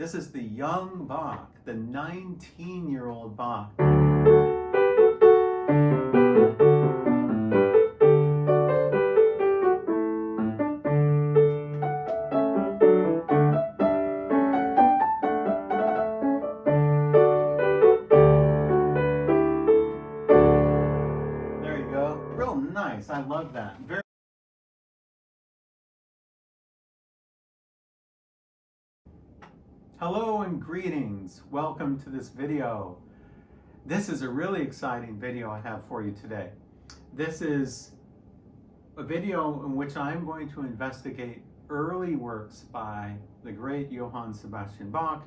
This is the young Bach, the 19-year-old Bach. There you go. Real nice. I love that. Very. Hello and greetings. Welcome to this video. This is a really exciting video I have for you today. This is a video in which I'm going to investigate early works by the great Johann Sebastian Bach.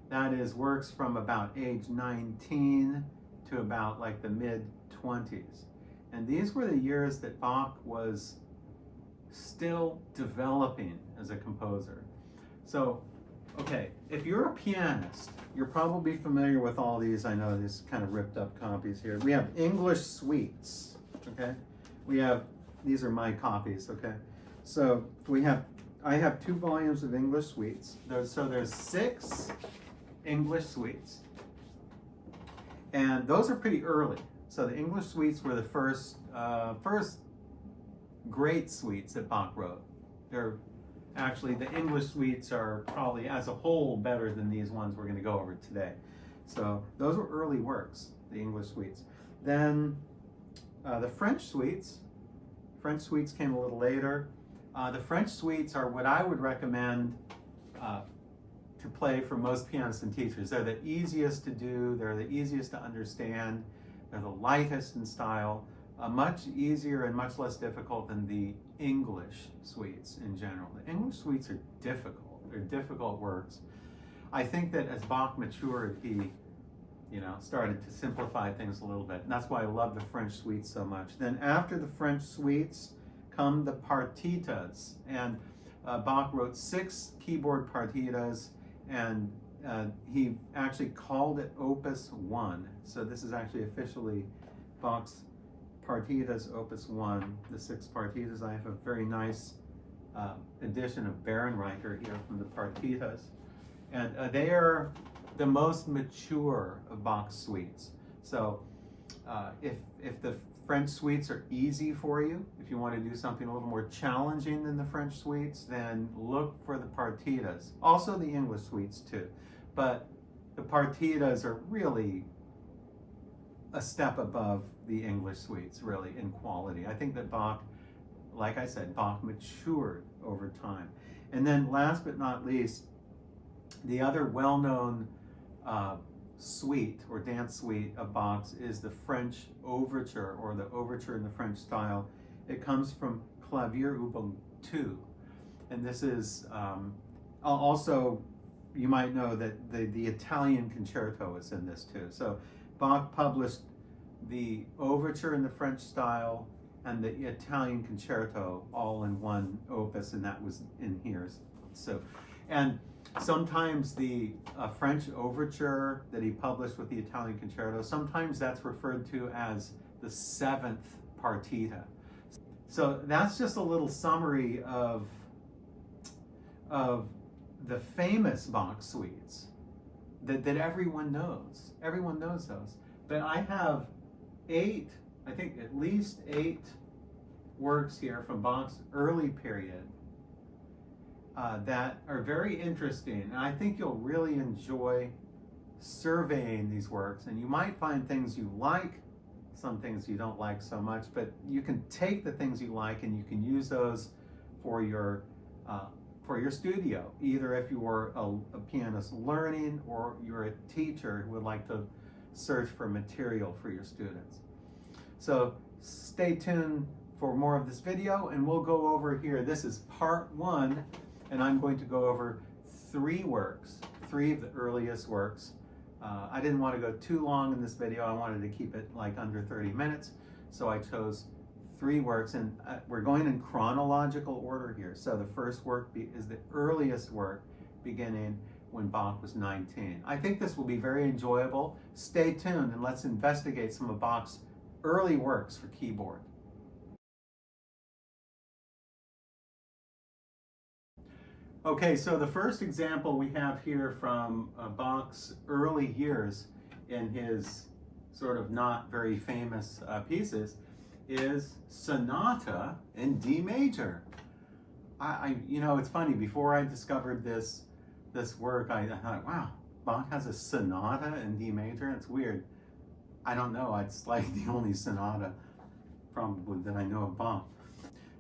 That is works from about age 19 to about like the mid-20s. And these were the years that Bach was still developing as a composer. So, okay, if you're a pianist, you're probably familiar with all these. I know these kind of ripped up copies here. We have English suites, okay? These are my copies, okay? So I have 2 volumes of English suites. So there's 6 English suites. And those are pretty early. So the English suites were the first great suites that Bach wrote. Actually, the English suites are probably as a whole better than these ones we're going to go over today. So those were early works, the English suites. Then the French suites came a little later. The French suites are what I would recommend to play for most pianists and teachers. They're the easiest to do, they're the easiest to understand, they're the lightest in style. Much easier and much less difficult than the English suites in general. The English suites are difficult. They're difficult works. I think that as Bach matured, he, started to simplify things a little bit. And that's why I love the French suites so much. Then after the French suites come the partitas. And Bach wrote 6 keyboard partitas, and he actually called it Opus 1. So this is actually officially Bach's Partitas Opus 1, the 6 partitas. I have a very nice edition of Bärenreiter here from the partitas. And they are the most mature of Bach's suites. So if the French suites are easy for you, if you want to do something a little more challenging than the French suites, then look for the partitas. Also the English suites too. But the partitas are really a step above the English suites, really, in quality. I think that Bach, like I said, Bach matured over time. And then last but not least, the other well-known suite or dance suite of Bach's is the French Overture, or the Overture in the French style. It comes from Klavierübung 2. And this is also, you might know that the Italian concerto is in this too. So Bach published the Overture in the French style and the Italian concerto all in one opus, and that was in here. So, and sometimes the French Overture that he published with the Italian concerto, sometimes that's referred to as the 7th partita. So that's just a little summary of the famous Bach suites that everyone knows. Everyone knows those. But I have 8, I think at least 8 works here from Bach's early period that are very interesting. And I think you'll really enjoy surveying these works. And you might find things you like, some things you don't like so much, but you can take the things you like and you can use those for your studio, either if you are a pianist learning or you're a teacher who would like to search for material for your students. So stay tuned for more of this video, and we'll go over here. This is part 1, and I'm going to go over 3 works, 3 of the earliest works. I didn't want to go too long in this video. I wanted to keep it like under 30 minutes, so I chose 3 works, and we're going in chronological order here. So the first work is the earliest work, beginning when Bach was 19. I think this will be very enjoyable. Stay tuned and let's investigate some of Bach's early works for keyboard. Okay, so the first example we have here from Bach's early years in his sort of not very famous pieces is Sonata in D major. You know, it's funny, before I discovered this work, I thought, wow, Bach has a sonata in D major? It's weird. I don't know, it's like the only sonata probably that I know of Bach.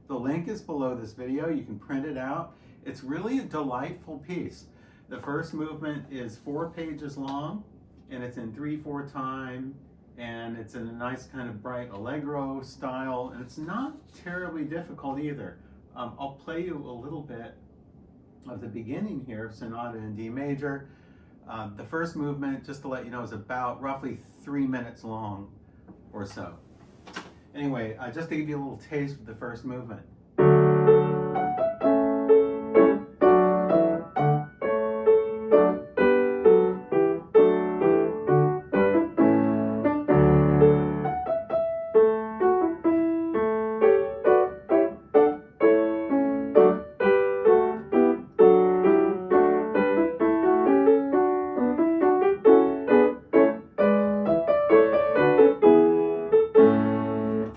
The link is below this video. You can print it out. It's really a delightful piece. The first movement is 4 pages long, and it's in 3/4 time, and it's in a nice kind of bright allegro style, and it's not terribly difficult either. I'll play you a little bit of the beginning here of Sonata in D major. The first movement, just to let you know, is about roughly 3 minutes long or so. Anyway, just to give you a little taste of the first movement.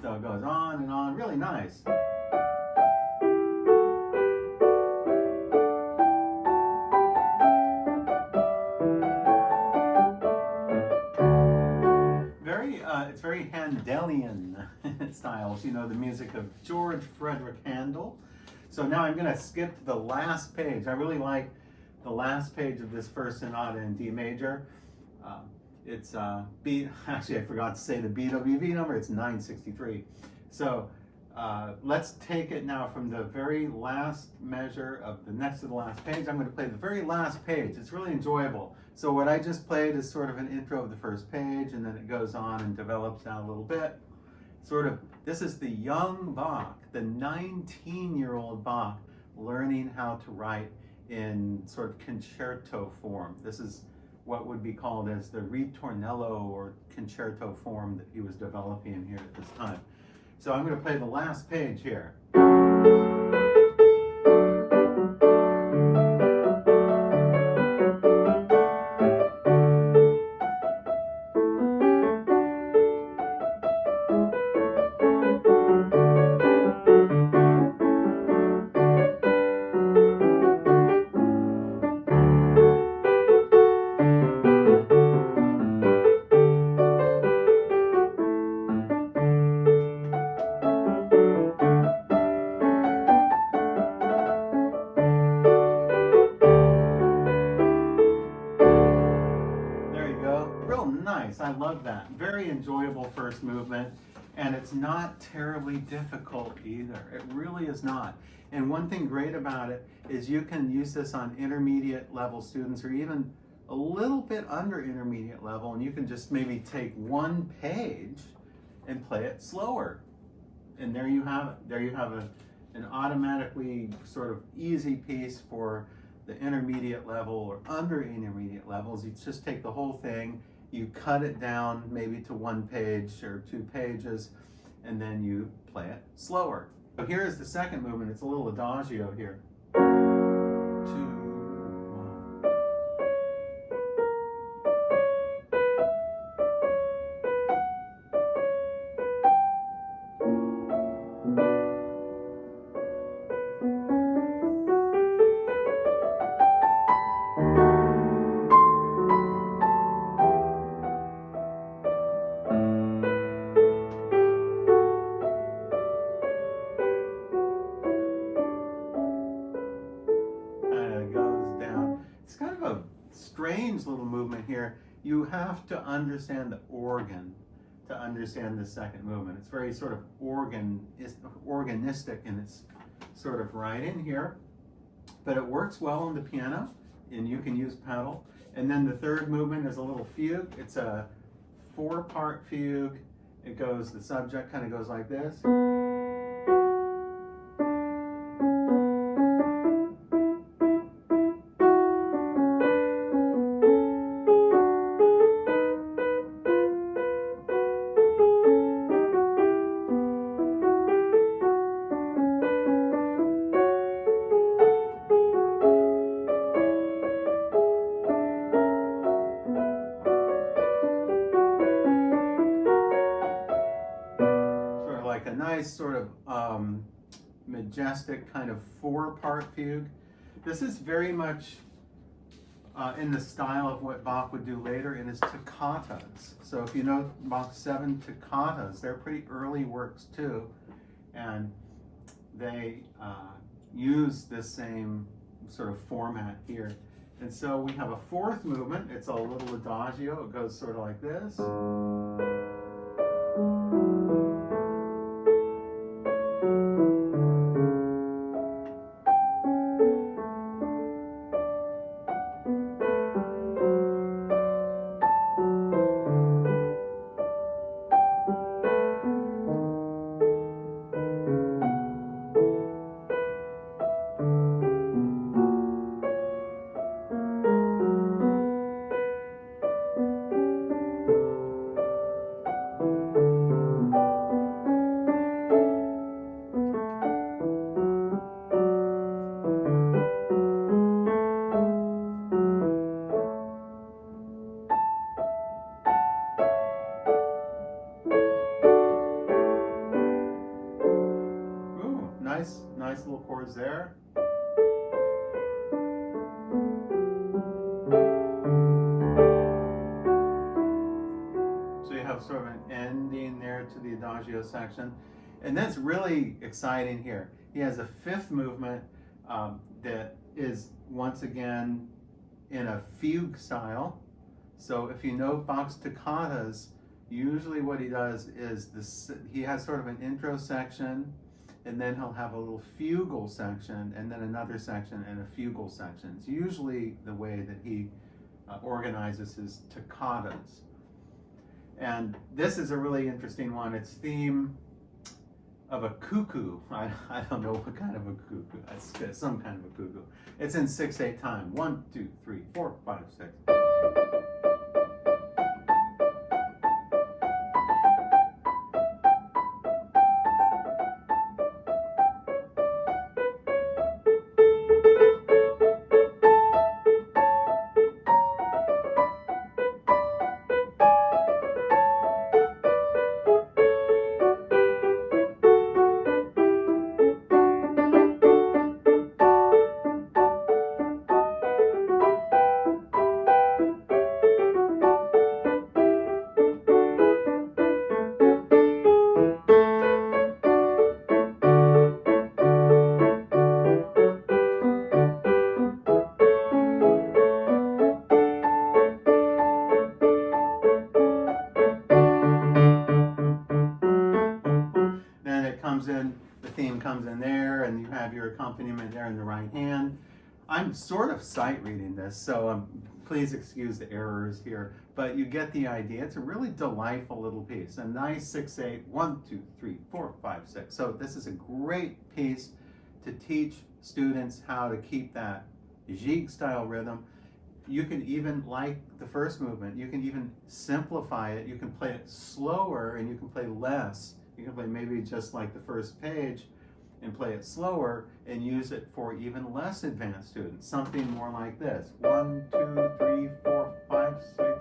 So it goes on and on, really nice. It's very Handelian styles, you know, the music of George Frederick Handel. So now I'm going to skip to the last page. I really like the last page of this first sonata in D major. It's actually I forgot to say the BWV number, it's 963. So let's take it now from the very last measure of the next to the last page. I'm going to play the very last page. It's really enjoyable. So what I just played is sort of an intro of the first page, and then it goes on and develops out a little bit. This is the young Bach, the 19-year-old Bach, learning how to write in sort of concerto form. This is what would be called as the ritornello or concerto form that he was developing here at this time. So I'm going to play the last page here. Nice, I love that. Very enjoyable first movement, and it's not terribly difficult either. It really is not. And one thing great about it is you can use this on intermediate level students or even a little bit under intermediate level, and you can just maybe take one page and play it slower. And there you have it. There you have an automatically sort of easy piece for the intermediate level or under intermediate levels. You just take the whole thing, you cut it down maybe to 1 page or 2 pages, and then you play it slower. So here is the second movement. It's a little adagio here. 2, 1. Strange little movement here. You have to understand the organ to understand the second movement. It's very sort of organistic in its sort of writing here, but it works well on the piano, and you can use pedal. And then the third movement is a little fugue. It's a 4-part fugue. It goes, the subject kind of goes like this. majestic kind of 4-part fugue. This is very much in the style of what Bach would do later in his toccatas. So if you know Bach's 7 toccatas, they're pretty early works too, and they use this same sort of format here. And so we have a 4th movement. It's a little adagio. It goes sort of like this. Nice little chords there. So you have sort of an ending there to the adagio section. And that's really exciting here. He has a 5th movement that is once again in a fugue style. So if you know Bach's toccatas, usually what he does is he has sort of an intro section, and then he'll have a little fugal section, and then another section and a fugal section. It's usually the way that he organizes his toccatas. And this is a really interesting one. It's theme of a cuckoo. I don't know what kind of a cuckoo. It's some kind of a cuckoo. It's in 6/8 time. 1, 2, 3, 4, 5, 6. The theme comes in there, and you have your accompaniment there in the right hand. I'm sort of sight reading this, so please excuse the errors here, but you get the idea. It's a really delightful little piece. A nice 6/8, 1, 2, 3, 4, 5, 6. So this is a great piece to teach students how to keep that jig style rhythm. You can even, like the first movement, you can even simplify it. You can play it slower, and you can play less. You can play maybe just like the first page and play it slower and use it for even less advanced students. Something more like this. 1, 2, 3, 4, 5, 6.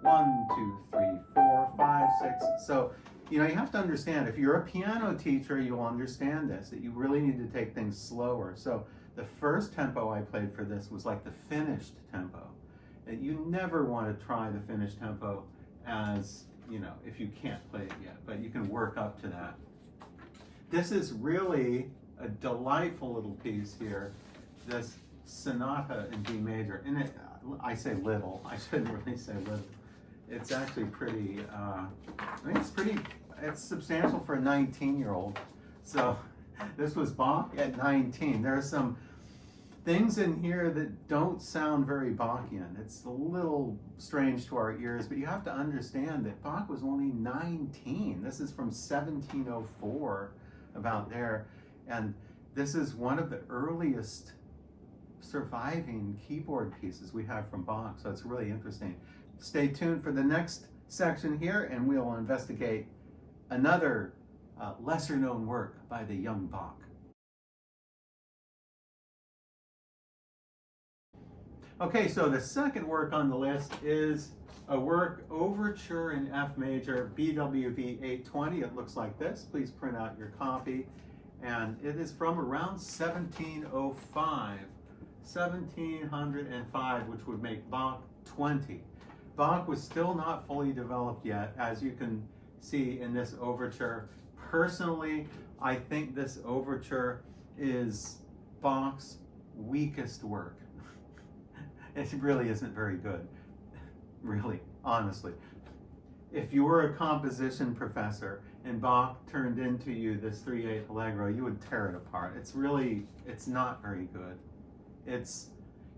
1, 2, 3, 4, 5, 6. So, you know, you have to understand, if you're a piano teacher, you'll understand this, that you really need to take things slower. So the first tempo I played for this was like the finished tempo. And you never want to try the finished tempo as, you know, if you can't play it yet, but you can work up to that. This is really a delightful little piece here, this Sonata in D major. And I say little, I shouldn't really say little. It's actually pretty, it's substantial for a 19-year-old. So this was Bach at 19. There are some things in here that don't sound very Bachian. It's a little strange to our ears, but you have to understand that Bach was only 19. This is from 1704, about there. And this is one of the earliest surviving keyboard pieces we have from Bach, so it's really interesting. Stay tuned for the next section here, and we'll investigate another lesser known work by the young Bach. Okay, so the second work on the list is a work Overture in F major, BWV 820. It looks like this. Please print out your copy. And it is from around 1705, which would make Bach 20. Bach was still not fully developed yet, as you can see in this overture. Personally, I think this overture is Bach's weakest work. It really isn't very good, really, honestly. If you were a composition professor and Bach turned into you this 3/8 Allegro, you would tear it apart. It's not very good.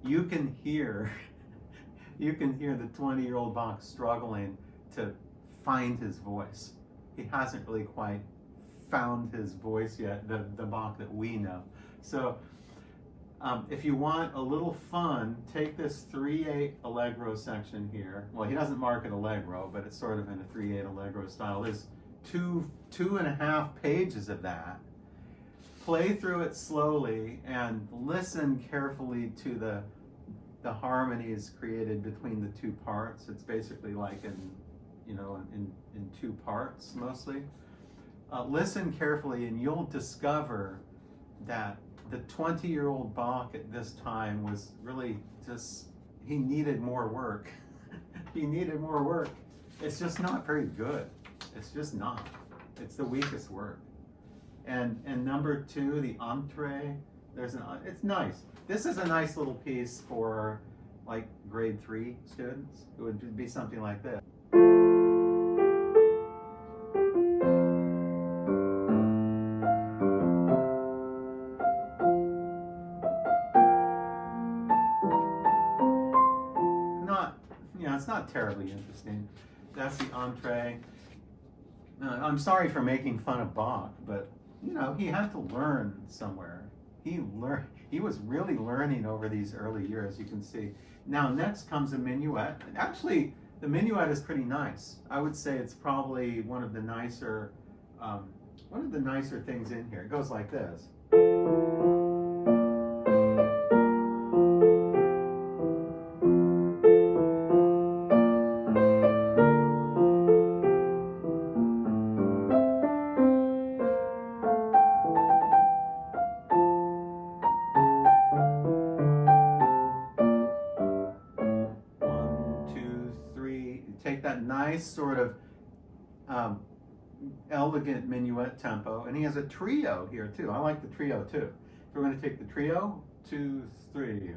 You can hear the 20-year-old Bach struggling to find his voice. He hasn't really quite found his voice yet, the Bach that we know. So if you want a little fun, take this 3/8 Allegro section here. Well, he doesn't mark it Allegro, but it's sort of in a 3/8 Allegro style. There's two and a half pages of that. Play through it slowly and listen carefully to the harmonies created between the two parts. It's basically like in two parts mostly. Listen carefully and you'll discover that the 20-year-old Bach at this time was really he needed more work. He needed more work. It's just not very good. It's just not. It's the weakest work. And number 2, the Entrée, it's nice. This is a nice little piece for like grade 3 students. It would be something like this. It's not terribly interesting. That's the Entrée. I'm sorry for making fun of Bach, but he had to learn somewhere. He was really learning over these early years, you can see. Now next comes a minuet. Actually, the minuet is pretty nice. I would say it's probably one of the nicer things in here. It goes like this. Take that nice sort of elegant minuet tempo, and he has a trio here too. I like the trio too. So we're going to take the trio, 2, 3.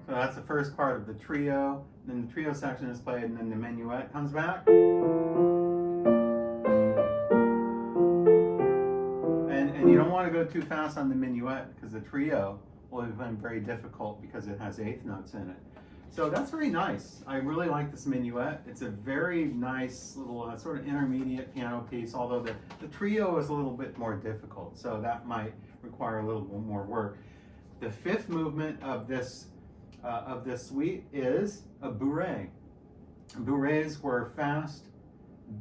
That's the first part of the trio. Then the trio section is played, and then the minuet comes back. And you don't want to go too fast on the minuet because the trio will become very difficult because it has eighth notes in it. So that's very nice. I really like this minuet. It's a very nice little sort of intermediate piano piece, although the trio is a little bit more difficult, so that might require a little bit more work. The fifth movement of this suite is a bourrée. Bourrées were fast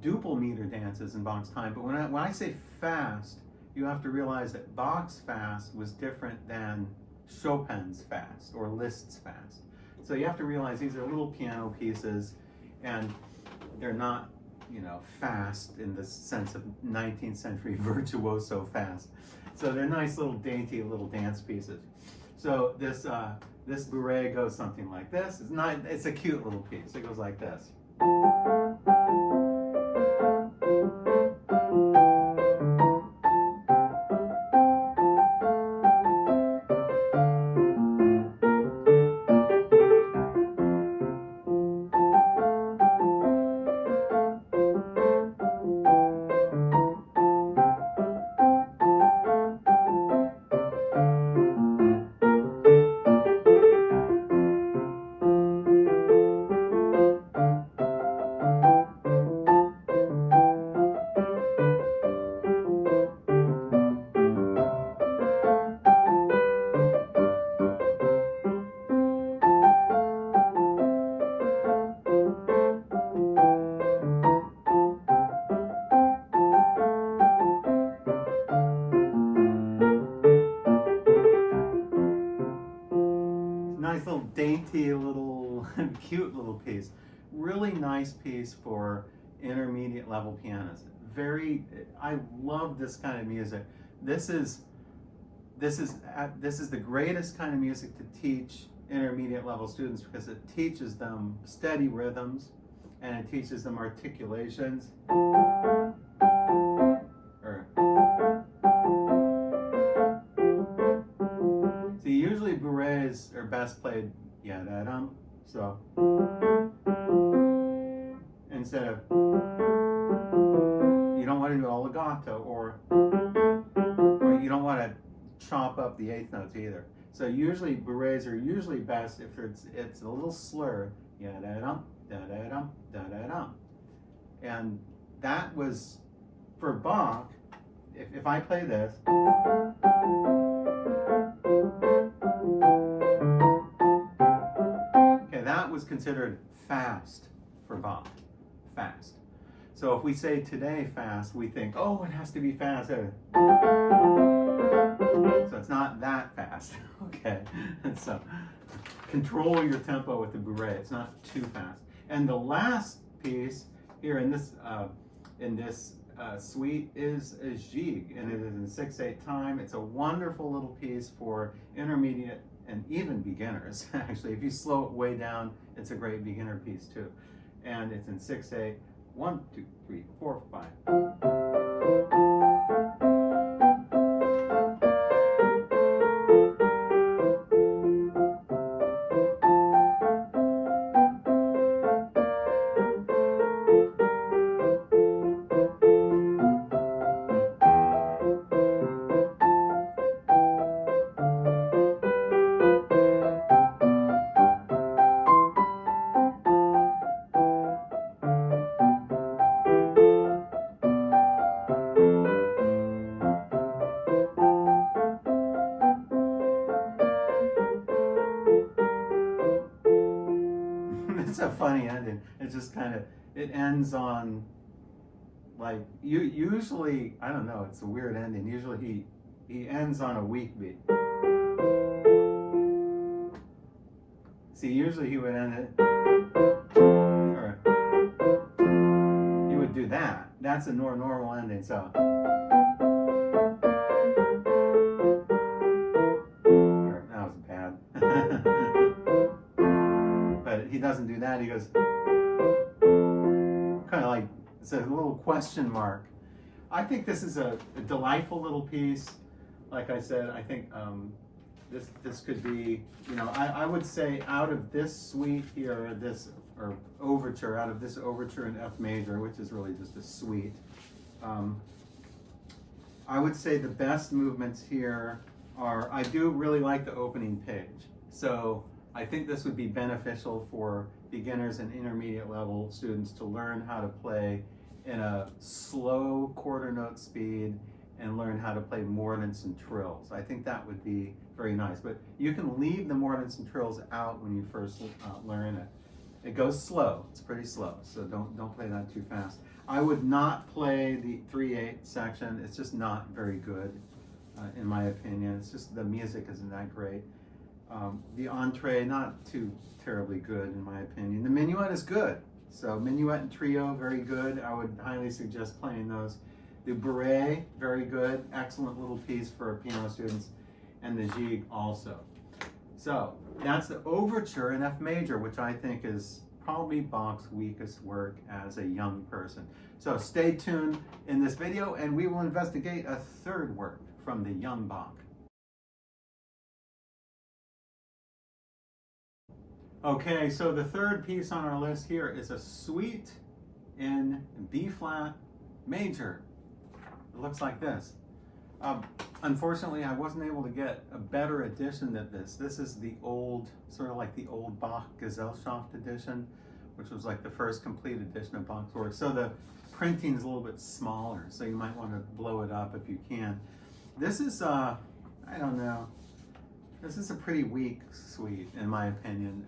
duple meter dances in Bach's time, but when I say fast, you have to realize that Bach's fast was different than Chopin's fast or Liszt's fast. So you have to realize these are little piano pieces, and they're not, fast in the sense of 19th century virtuoso fast. So they're nice little dainty little dance pieces. So this bourrée goes something like this. It's a cute little piece. It goes like this. nice little dainty little cute little piece. Really nice piece for intermediate level pianists. I love this kind of music. This is the greatest kind of music to teach intermediate level students because it teaches them steady rhythms and it teaches them articulations. See, usually bourrées are best played ya-da-dum, so instead of, you don't want to do all legato, or you don't want to chop up the eighth notes either. So usually bourrées are usually best if it's a little slur, ya-da-dum, da-da-dum, da-da-dum. And that was, for Bach, if I play this, okay, that was considered fast for Bach, fast. So if we say today fast, we think, oh, it has to be fast. So it's not that fast, okay? So control your tempo with the bourrée. It's not too fast. And the last piece here in this suite is a gigue, and it is in 6/8 time. It's a wonderful little piece for intermediate and even beginners. Actually, if you slow it way down, it's a great beginner piece too. And it's in 6/8. 1, 2, 3, 4, 5. It's a funny ending. It just kind of, it ends on, like, usually, I don't know, it's a weird ending. Usually he ends on a weak beat. See, usually he would end it, or he would do that. That's a normal ending, so. That was bad. But he doesn't do that. He goes kind of like, it's a little question mark. I think this is a delightful little piece. Like I said, I think this could be, you know, I would say out of this suite here, or overture, out of this overture in F major, which is really just a suite, I would say the best movements here are, I do really like the opening page. So I think this would be beneficial for beginners and intermediate level students to learn how to play in a slow quarter note speed and learn how to play mordents and trills. I think that would be very nice, but you can leave the mordents and trills out when you first learn it. It goes slow, it's pretty slow, so don't play that too fast. I would not play the 3/8 section. It's just not very good, in my opinion. It's just, the music isn't that great. The entree, not too terribly good in my opinion. The minuet is good. So minuet and trio, very good. I would highly suggest playing those. The bourrée, very good. Excellent little piece for piano students. And the gigue also. So that's the overture in F major, which I think is probably Bach's weakest work as a young person. So stay tuned in this video and we will investigate a third work from the young Bach. Okay, so the third piece on our list here is a suite in B flat major. It looks like this. Unfortunately, I wasn't able to get a better edition than this. This is the old, sort of like the old Bach Gesellschaft edition, which was like the first complete edition of Bach's work. So the printing is a little bit smaller, so you might want to blow it up if you can. This is, I don't know, this is a pretty weak suite in my opinion.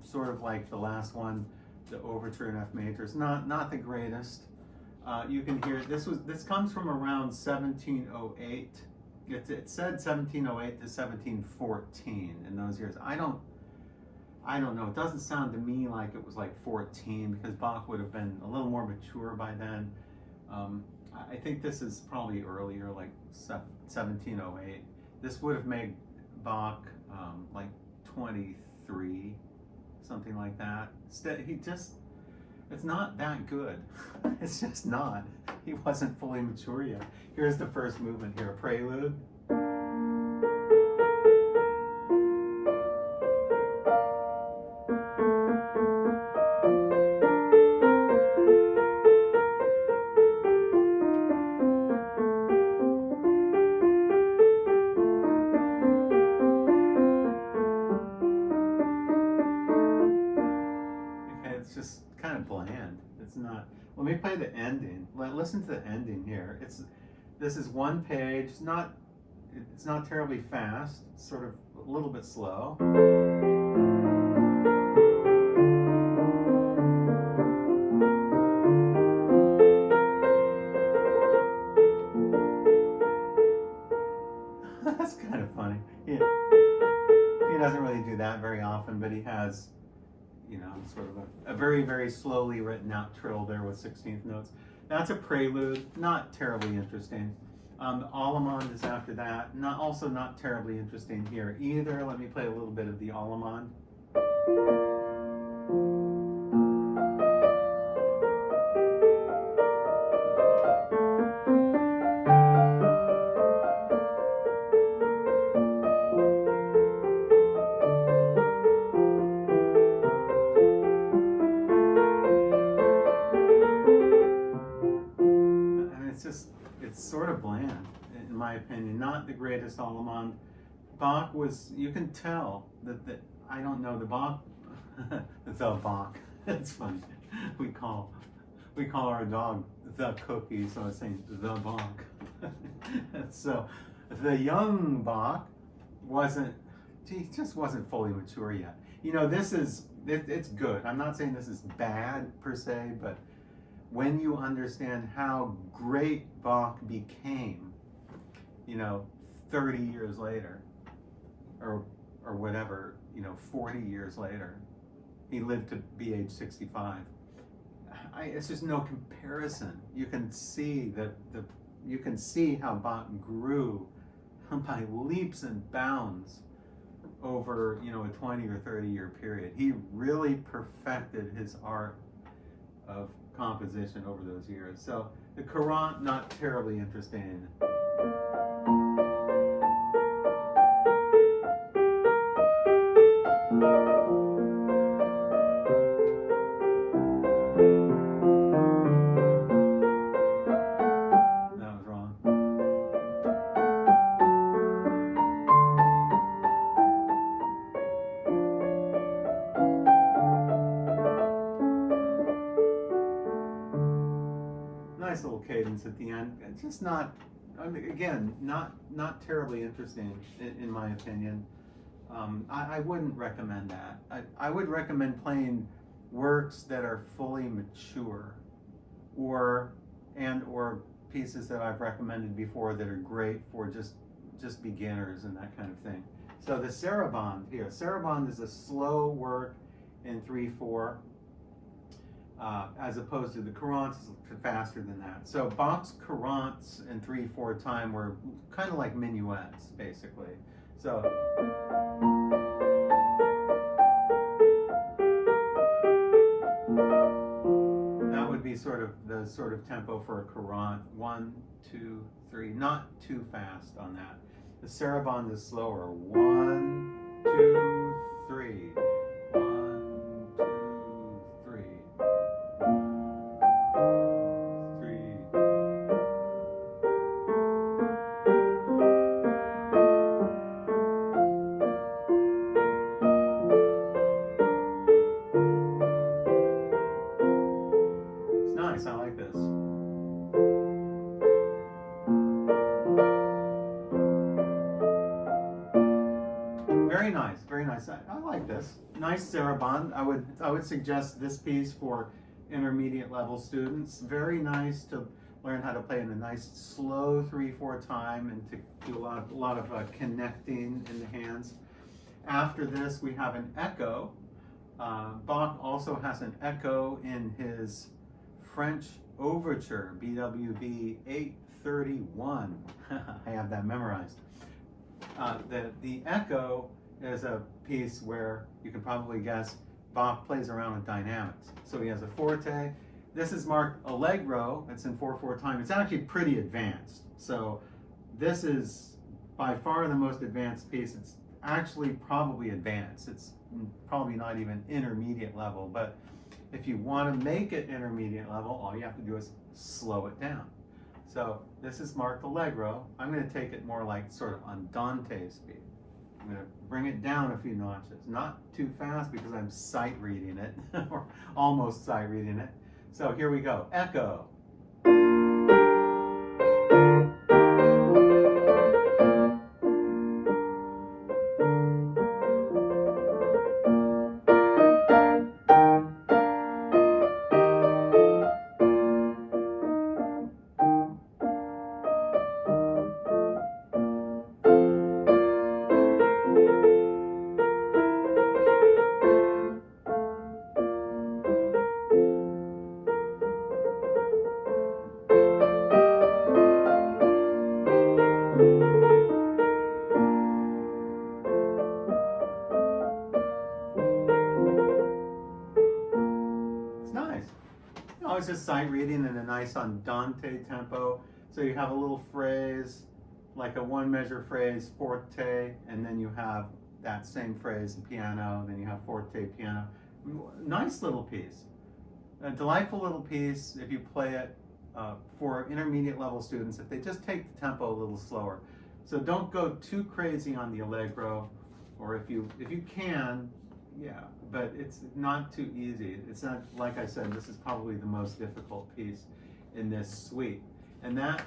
Sort of like the last one, the Overture in F major. It's not the greatest. You can hear this comes from around 1708. It said 1708 to 1714 in those years. I don't I don't know, it doesn't sound to me like it was like 14, because Bach would have been a little more mature by then. I think this is probably earlier, like 1708. This would have made Bach like 23, something like that. It's not that good. It's just not. He wasn't fully mature yet. Here's the first movement here, prelude. It's just kind of bland. It's not. Let me play the ending. Listen to the ending here. This is one page. It's not terribly fast. It's sort of a little bit slow. That's kind of funny. He doesn't really do that very often, but he has, sort of a very, very slowly written out trill there with 16th notes. That's a prelude, not terribly interesting. The Allemande is after that, also not terribly interesting here either. Let me play a little bit of the Allemande. It's sort of bland, in my opinion. Not the greatest Allemande. Bach was, you can tell that I don't know, the Bach, the Bach. It's funny. We call our dog the Cookie, so I was saying the Bach. So the young Bach just wasn't fully mature yet. It's good. I'm not saying this is bad per se, but when you understand how great Bach became, 30 years later, or whatever, 40 years later, he lived to be age 65. It's just no comparison. You can see how Bach grew by leaps and bounds over, a 20 or 30 year period. He really perfected his art of composition over those years. So the Courant, not terribly interesting. That was wrong. Nice little cadence at the end. It's just not, again, not terribly interesting in my opinion. I wouldn't recommend that. I would recommend playing works that are fully mature, or pieces that I've recommended before that are great for just beginners and that kind of thing. So the Sarabande here. Sarabande is a slow work in 3/4. As opposed to the Courants faster than that. So Bach's Courants in 3/4 time were kind of like minuets, basically. So that would be the sort of tempo for a Courant. 1, 2, 3. Not too fast on that. The Sarabande is slower. 1, 2, 3. I like this. Very nice, very nice. I like this. Nice Sarabande. I would suggest this piece for intermediate level students. Very nice to learn how to play in a nice slow 3/4 time and to do a lot of connecting in the hands. After this, we have an echo. Bach also has an echo in his French Overture, BWV 831. I have that memorized. The echo is a piece where you can probably guess Bach plays around with dynamics. So he has a forte. This is marked Allegro. It's in 4/4 time. It's actually pretty advanced. So this is by far the most advanced piece. It's actually probably advanced. It's probably not even intermediate level, but if you want to make it intermediate level, all you have to do is slow it down. So this is marked Allegro. I'm going to take it more like sort of andante speed. I'm going to bring it down a few notches, not too fast because I'm sight reading it, or almost sight reading it. So here we go, echo. It's just sight reading in a nice andante tempo. So you have a little phrase, like a one measure phrase, forte, and then you have that same phrase, the piano, then you have forte, piano. Nice little piece. A delightful little piece if you play it for intermediate level students, if they just take the tempo a little slower. So don't go too crazy on the Allegro, or if you can, yeah, but it's not too easy. It's not, like I said, this is probably the most difficult piece in this suite. And that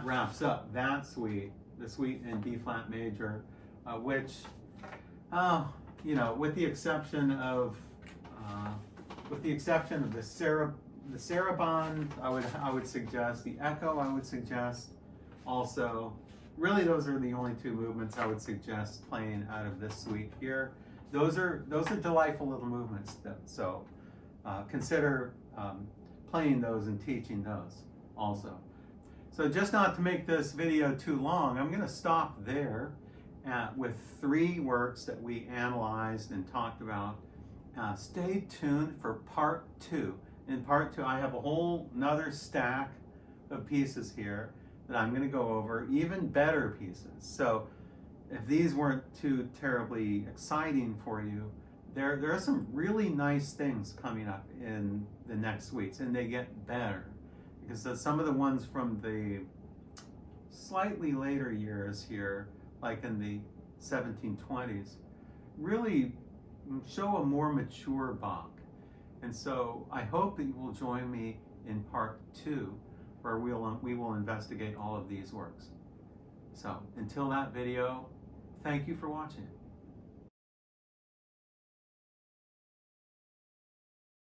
wraps up that suite, the suite in B flat major, which, you know, with the exception of the saraband, I would suggest the echo. I would suggest also. Really, those are the only two movements I would suggest playing out of this suite here. Those are delightful little movements, so consider playing those and teaching those also. So just not to make this video too long, I'm going to stop there with 3 works that we analyzed and talked about. Stay tuned for part 2. In part 2, I have a whole another stack of pieces here that I'm going to go over, even better pieces. So if these weren't too terribly exciting for you, there are some really nice things coming up in the next suites, and they get better. Because some of the ones from the slightly later years here, like in the 1720s, really show a more mature Bach. And so I hope that you will join me in part 2, where we will investigate all of these works. So until that video, thank you for watching.